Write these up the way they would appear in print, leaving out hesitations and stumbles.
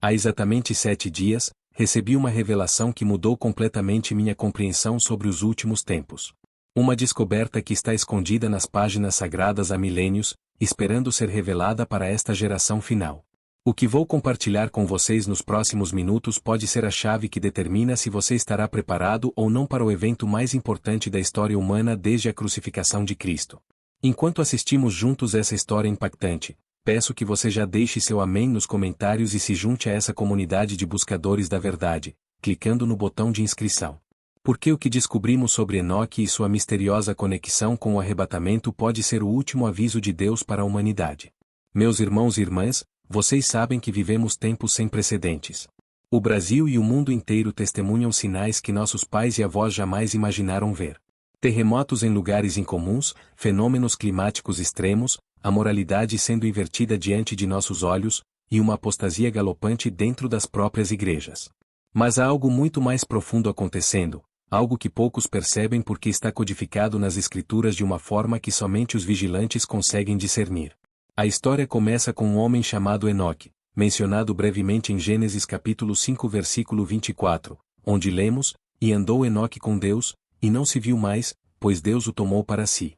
Há exatamente 7 dias, recebi uma revelação que mudou completamente minha compreensão sobre os últimos tempos. Uma descoberta que está escondida nas páginas sagradas há milênios, esperando ser revelada para esta geração final. O que vou compartilhar com vocês nos próximos minutos pode ser a chave que determina se você estará preparado ou não para o evento mais importante da história humana desde a crucificação de Cristo. Enquanto assistimos juntos essa história impactante, peço que você já deixe seu amém nos comentários e se junte a essa comunidade de buscadores da verdade, clicando no botão de inscrição. Porque o que descobrimos sobre Enoque e sua misteriosa conexão com o arrebatamento pode ser o último aviso de Deus para a humanidade. Meus irmãos e irmãs, vocês sabem que vivemos tempos sem precedentes. O Brasil e o mundo inteiro testemunham sinais que nossos pais e avós jamais imaginaram ver. Terremotos em lugares incomuns, fenômenos climáticos extremos, a moralidade sendo invertida diante de nossos olhos, e uma apostasia galopante dentro das próprias igrejas. Mas há algo muito mais profundo acontecendo, algo que poucos percebem porque está codificado nas Escrituras de uma forma que somente os vigilantes conseguem discernir. A história começa com um homem chamado Enoque, mencionado brevemente em Gênesis capítulo 5 versículo 24, onde lemos, e andou Enoque com Deus, e não se viu mais, pois Deus o tomou para si.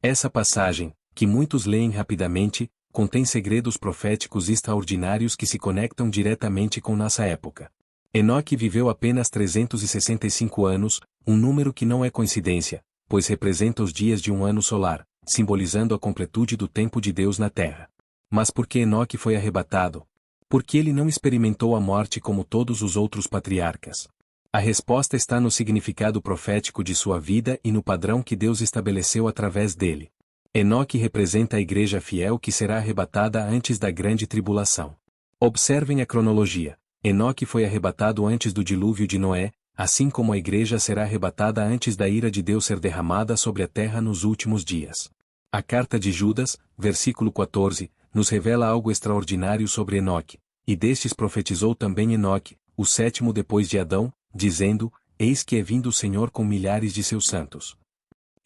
Essa passagem, que muitos leem rapidamente, contém segredos proféticos extraordinários que se conectam diretamente com nossa época. Enoque viveu apenas 365 anos, um número que não é coincidência, pois representa os dias de um ano solar, simbolizando a completude do tempo de Deus na Terra. Mas por que Enoque foi arrebatado? Porque ele não experimentou a morte como todos os outros patriarcas. A resposta está no significado profético de sua vida e no padrão que Deus estabeleceu através dele. Enoque representa a igreja fiel que será arrebatada antes da grande tribulação. Observem a cronologia. Enoque foi arrebatado antes do dilúvio de Noé, assim como a igreja será arrebatada antes da ira de Deus ser derramada sobre a terra nos últimos dias. A carta de Judas, versículo 14, nos revela algo extraordinário sobre Enoque, e destes profetizou também Enoque, o sétimo depois de Adão, dizendo, eis que é vindo o Senhor com milhares de seus santos.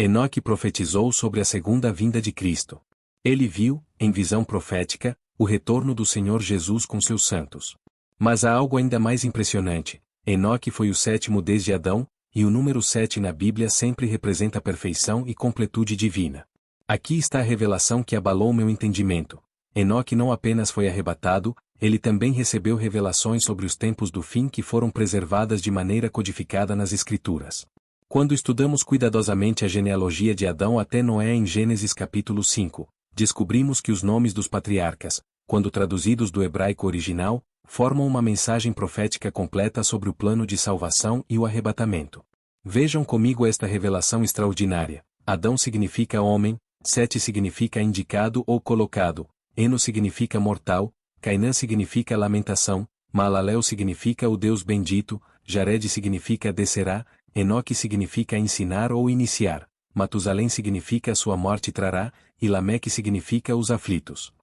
Enoque profetizou sobre a segunda vinda de Cristo. Ele viu, em visão profética, o retorno do Senhor Jesus com seus santos. Mas há algo ainda mais impressionante. Enoque foi o sétimo desde Adão, e o número 7 na Bíblia sempre representa perfeição e completude divina. Aqui está a revelação que abalou meu entendimento. Enoque não apenas foi arrebatado, ele também recebeu revelações sobre os tempos do fim que foram preservadas de maneira codificada nas Escrituras. Quando estudamos cuidadosamente a genealogia de Adão até Noé em Gênesis capítulo 5, descobrimos que os nomes dos patriarcas, quando traduzidos do hebraico original, formam uma mensagem profética completa sobre o plano de salvação e o arrebatamento. Vejam comigo esta revelação extraordinária. Adão significa homem, Sete significa indicado ou colocado, Eno significa mortal, Cainã significa lamentação, Maalalel significa o Deus bendito, Jared significa descerá, Enoque significa ensinar ou iniciar, Matusalém significa sua morte trará, e Lameque significa os aflitos.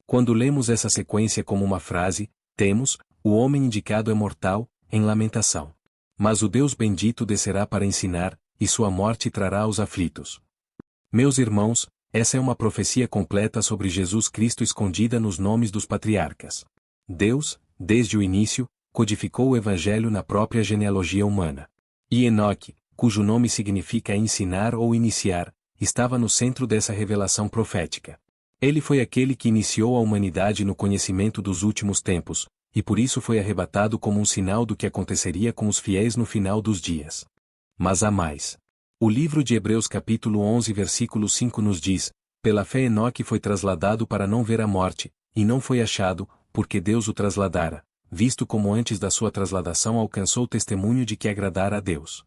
Quando lemos essa sequência como uma frase, temos, o homem indicado é mortal, em lamentação. Mas o Deus bendito descerá para ensinar, e sua morte trará os aflitos. Meus irmãos, essa é uma profecia completa sobre Jesus Cristo escondida nos nomes dos patriarcas. Deus, desde o início, codificou o Evangelho na própria genealogia humana. E Enoque, cujo nome significa ensinar ou iniciar, estava no centro dessa revelação profética. Ele foi aquele que iniciou a humanidade no conhecimento dos últimos tempos, e por isso foi arrebatado como um sinal do que aconteceria com os fiéis no final dos dias. Mas há mais. O livro de Hebreus capítulo 11 versículo 5 nos diz, pela fé Enoque foi trasladado para não ver a morte, e não foi achado, porque Deus o trasladara, visto como antes da sua trasladação alcançou testemunho de que agradara a Deus.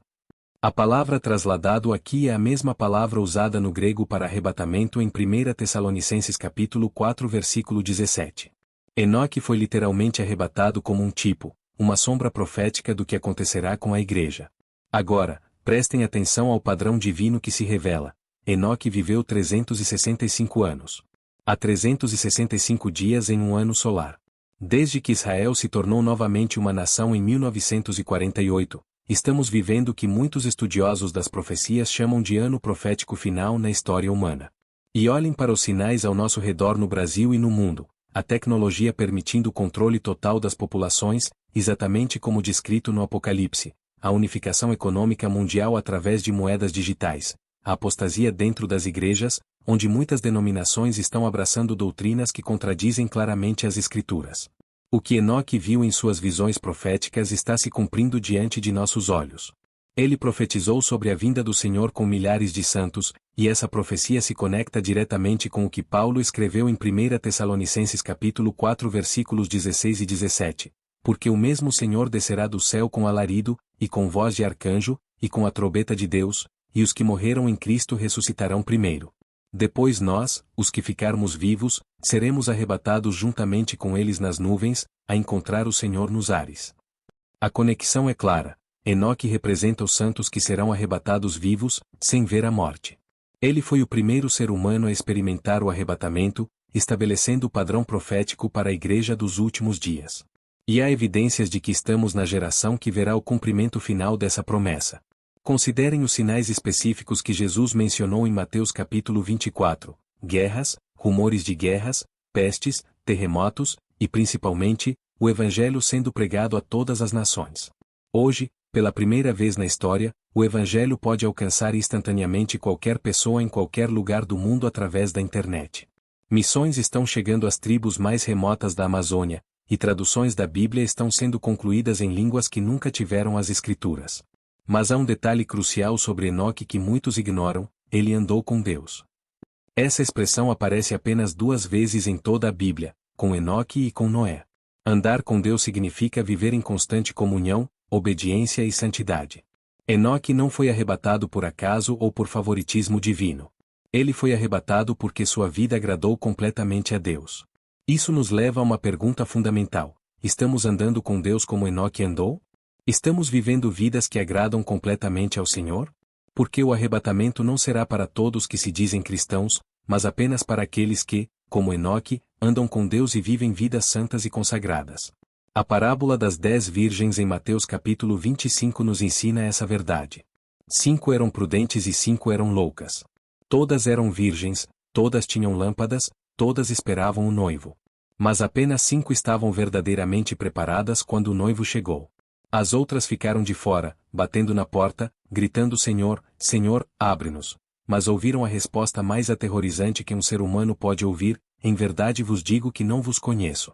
A palavra trasladado aqui é a mesma palavra usada no grego para arrebatamento em 1 Tessalonicenses capítulo 4 versículo 17. Enoque foi literalmente arrebatado como um tipo, uma sombra profética do que acontecerá com a igreja. Agora, prestem atenção ao padrão divino que se revela. Enoque viveu 365 anos. Há 365 dias em um ano solar. Desde que Israel se tornou novamente uma nação em 1948, estamos vivendo o que muitos estudiosos das profecias chamam de ano profético final na história humana. E olhem para os sinais ao nosso redor no Brasil e no mundo. a tecnologia permitindo o controle total das populações, exatamente como descrito no Apocalipse, a unificação econômica mundial através de moedas digitais, a apostasia dentro das igrejas, onde muitas denominações estão abraçando doutrinas que contradizem claramente as Escrituras. O que Enoque viu em suas visões proféticas está se cumprindo diante de nossos olhos. Ele profetizou sobre a vinda do Senhor com milhares de santos, e essa profecia se conecta diretamente com o que Paulo escreveu em 1 Tessalonicenses capítulo 4 versículos 16 e 17. Porque o mesmo Senhor descerá do céu com alarido, e com voz de arcanjo, e com a trombeta de Deus, e os que morreram em Cristo ressuscitarão primeiro. Depois nós, os que ficarmos vivos, seremos arrebatados juntamente com eles nas nuvens, a encontrar o Senhor nos ares. A conexão é clara. Enoque representa os santos que serão arrebatados vivos, sem ver a morte. Ele foi o primeiro ser humano a experimentar o arrebatamento, estabelecendo o padrão profético para a igreja dos últimos dias. E há evidências de que estamos na geração que verá o cumprimento final dessa promessa. Considerem os sinais específicos que Jesus mencionou em Mateus capítulo 24, guerras, rumores de guerras, pestes, terremotos, e principalmente, o Evangelho sendo pregado a todas as nações. Hoje, pela primeira vez na história, o Evangelho pode alcançar instantaneamente qualquer pessoa em qualquer lugar do mundo através da internet. Missões estão chegando às tribos mais remotas da Amazônia, e traduções da Bíblia estão sendo concluídas em línguas que nunca tiveram as Escrituras. Mas há um detalhe crucial sobre Enoque que muitos ignoram: ele andou com Deus. Essa expressão aparece apenas 2 vezes em toda a Bíblia, com Enoque e com Noé. Andar com Deus significa viver em constante comunhão, obediência e santidade. Enoque não foi arrebatado por acaso ou por favoritismo divino. Ele foi arrebatado porque sua vida agradou completamente a Deus. Isso nos leva a uma pergunta fundamental: estamos andando com Deus como Enoque andou? Estamos vivendo vidas que agradam completamente ao Senhor? Porque o arrebatamento não será para todos que se dizem cristãos, mas apenas para aqueles que, como Enoque, andam com Deus e vivem vidas santas e consagradas. A parábola das 10 virgens em Mateus capítulo 25 nos ensina essa verdade. 5 eram prudentes e 5 eram loucas. Todas eram virgens, todas tinham lâmpadas, todas esperavam o noivo. Mas apenas 5 estavam verdadeiramente preparadas quando o noivo chegou. As outras ficaram de fora, batendo na porta, gritando: Senhor, Senhor, abre-nos. Mas ouviram a resposta mais aterrorizante que um ser humano pode ouvir: em verdade vos digo que não vos conheço.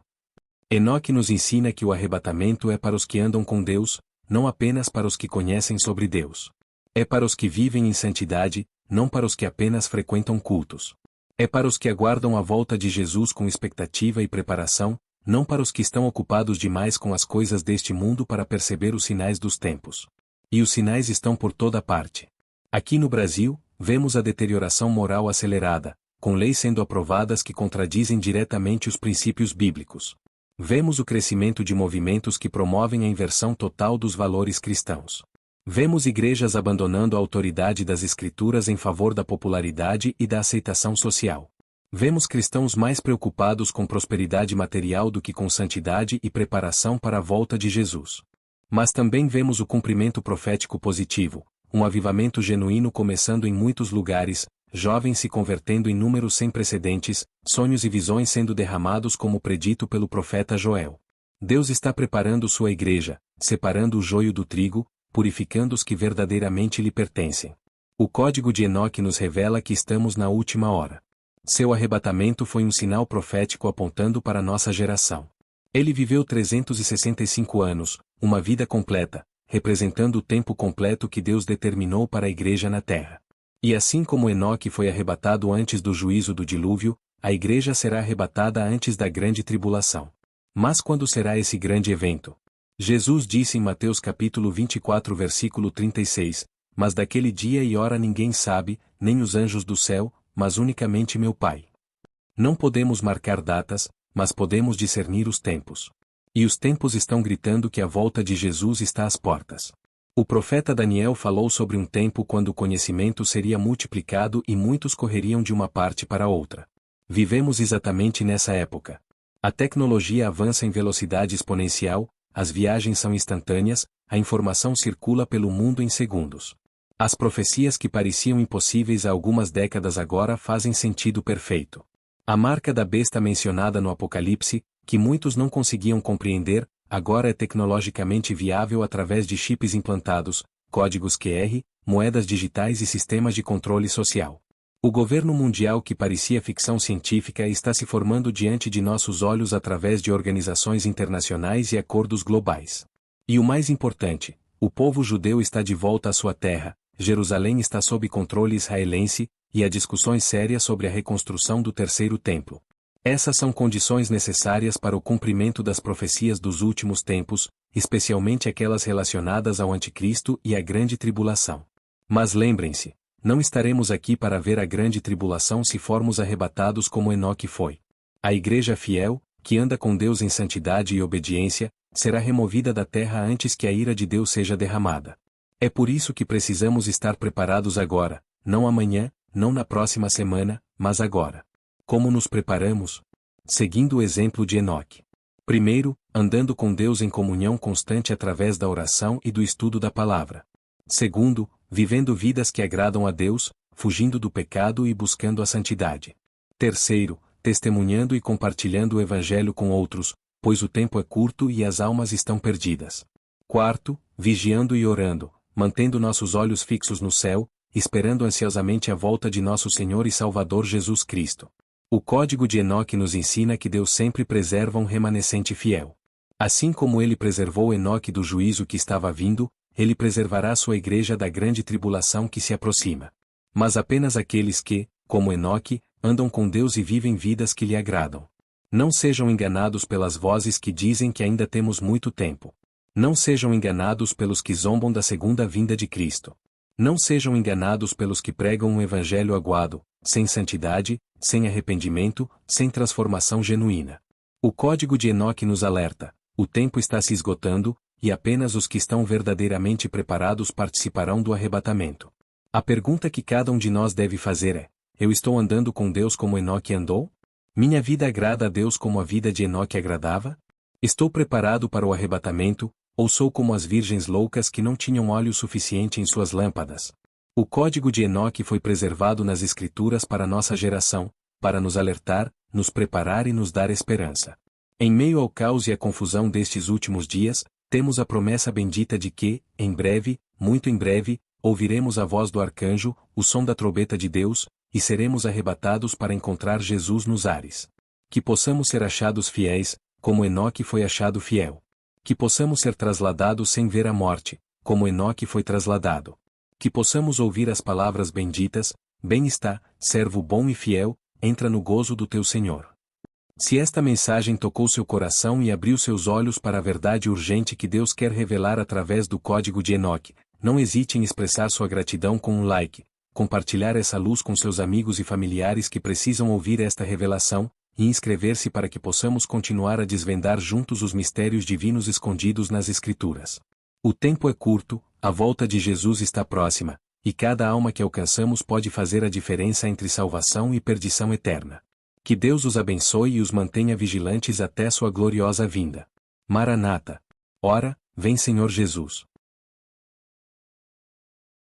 Enoque nos ensina que o arrebatamento é para os que andam com Deus, não apenas para os que conhecem sobre Deus. É para os que vivem em santidade, não para os que apenas frequentam cultos. É para os que aguardam a volta de Jesus com expectativa e preparação, não para os que estão ocupados demais com as coisas deste mundo para perceber os sinais dos tempos. E os sinais estão por toda parte. Aqui no Brasil, vemos a deterioração moral acelerada, com leis sendo aprovadas que contradizem diretamente os princípios bíblicos. Vemos o crescimento de movimentos que promovem a inversão total dos valores cristãos. Vemos igrejas abandonando a autoridade das Escrituras em favor da popularidade e da aceitação social. Vemos cristãos mais preocupados com prosperidade material do que com santidade e preparação para a volta de Jesus. Mas também vemos o cumprimento profético positivo, um avivamento genuíno começando em muitos lugares, jovens se convertendo em números sem precedentes, sonhos e visões sendo derramados como predito pelo profeta Joel. Deus está preparando sua igreja, separando o joio do trigo, purificando os que verdadeiramente lhe pertencem. O código de Enoque nos revela que estamos na última hora. Seu arrebatamento foi um sinal profético apontando para nossa geração. Ele viveu 365 anos, uma vida completa, representando o tempo completo que Deus determinou para a igreja na terra. E assim como Enoque foi arrebatado antes do juízo do dilúvio, a igreja será arrebatada antes da grande tribulação. Mas quando será esse grande evento? Jesus disse em Mateus capítulo 24 versículo 36, mas daquele dia e hora ninguém sabe, nem os anjos do céu, mas unicamente meu Pai. Não podemos marcar datas, mas podemos discernir os tempos. E os tempos estão gritando que a volta de Jesus está às portas. O profeta Daniel falou sobre um tempo quando o conhecimento seria multiplicado e muitos correriam de uma parte para outra. Vivemos exatamente nessa época. A tecnologia avança em velocidade exponencial, as viagens são instantâneas, a informação circula pelo mundo em segundos. As profecias que pareciam impossíveis há algumas décadas agora fazem sentido perfeito. A marca da besta mencionada no Apocalipse, que muitos não conseguiam compreender, agora é tecnologicamente viável através de chips implantados, códigos QR, moedas digitais e sistemas de controle social. O governo mundial que parecia ficção científica está se formando diante de nossos olhos através de organizações internacionais e acordos globais. E o mais importante, o povo judeu está de volta à sua terra, Jerusalém está sob controle israelense, e há discussões sérias sobre a reconstrução do terceiro templo. Essas são condições necessárias para o cumprimento das profecias dos últimos tempos, especialmente aquelas relacionadas ao Anticristo e à Grande Tribulação. Mas lembrem-se, não estaremos aqui para ver a Grande Tribulação se formos arrebatados como Enoque foi. A igreja fiel, que anda com Deus em santidade e obediência, será removida da terra antes que a ira de Deus seja derramada. É por isso que precisamos estar preparados agora, não amanhã, não na próxima semana, mas agora. Como nos preparamos? Seguindo o exemplo de Enoque. Primeiro, andando com Deus em comunhão constante através da oração e do estudo da palavra. Segundo, vivendo vidas que agradam a Deus, fugindo do pecado e buscando a santidade. Terceiro, testemunhando e compartilhando o Evangelho com outros, pois o tempo é curto e as almas estão perdidas. Quarto, vigiando e orando, mantendo nossos olhos fixos no céu, esperando ansiosamente a volta de nosso Senhor e Salvador Jesus Cristo. O código de Enoque nos ensina que Deus sempre preserva um remanescente fiel. Assim como ele preservou Enoque do juízo que estava vindo, ele preservará sua igreja da grande tribulação que se aproxima. Mas apenas aqueles que, como Enoque, andam com Deus e vivem vidas que lhe agradam. Não sejam enganados pelas vozes que dizem que ainda temos muito tempo. Não sejam enganados pelos que zombam da segunda vinda de Cristo. Não sejam enganados pelos que pregam um evangelho aguado, sem santidade, sem arrependimento, sem transformação genuína. O código de Enoque nos alerta: o tempo está se esgotando, e apenas os que estão verdadeiramente preparados participarão do arrebatamento. A pergunta que cada um de nós deve fazer é: eu estou andando com Deus como Enoque andou? Minha vida agrada a Deus como a vida de Enoque agradava? Estou preparado para o arrebatamento, ou sou como as virgens loucas que não tinham óleo suficiente em suas lâmpadas? O código de Enoque foi preservado nas Escrituras para nossa geração, para nos alertar, nos preparar e nos dar esperança. Em meio ao caos e à confusão destes últimos dias, temos a promessa bendita de que, em breve, muito em breve, ouviremos a voz do arcanjo, o som da trombeta de Deus, e seremos arrebatados para encontrar Jesus nos ares. Que possamos ser achados fiéis, como Enoque foi achado fiel. Que possamos ser trasladados sem ver a morte, como Enoque foi trasladado. Que possamos ouvir as palavras benditas: bem está, servo bom e fiel, entra no gozo do teu Senhor. Se esta mensagem tocou seu coração e abriu seus olhos para a verdade urgente que Deus quer revelar através do código de Enoque, não hesite em expressar sua gratidão com um like, compartilhar essa luz com seus amigos e familiares que precisam ouvir esta revelação, e inscrever-se para que possamos continuar a desvendar juntos os mistérios divinos escondidos nas Escrituras. O tempo é curto, a volta de Jesus está próxima, e cada alma que alcançamos pode fazer a diferença entre salvação e perdição eterna. Que Deus os abençoe e os mantenha vigilantes até sua gloriosa vinda. Maranata. Ora, vem Senhor Jesus.